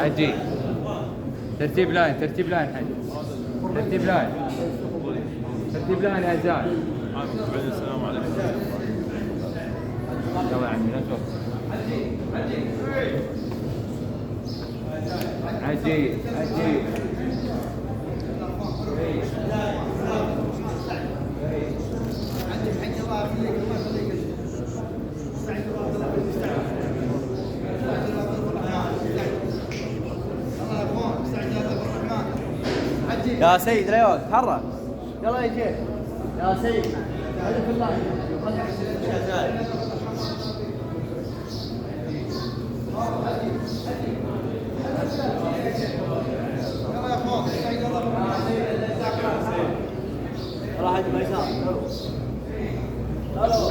حجي ترتيب لاين ترتيب لاين حجي ترتيب لاين ترتيب لاين يا زاهد. السلام عليكم. يلا يا عمي لا توقف. حجي حجي يا سيد لا يوقف تحرك. يلا يا شيخ يا سيد خليك في الله. يلا حاج ميسان يلا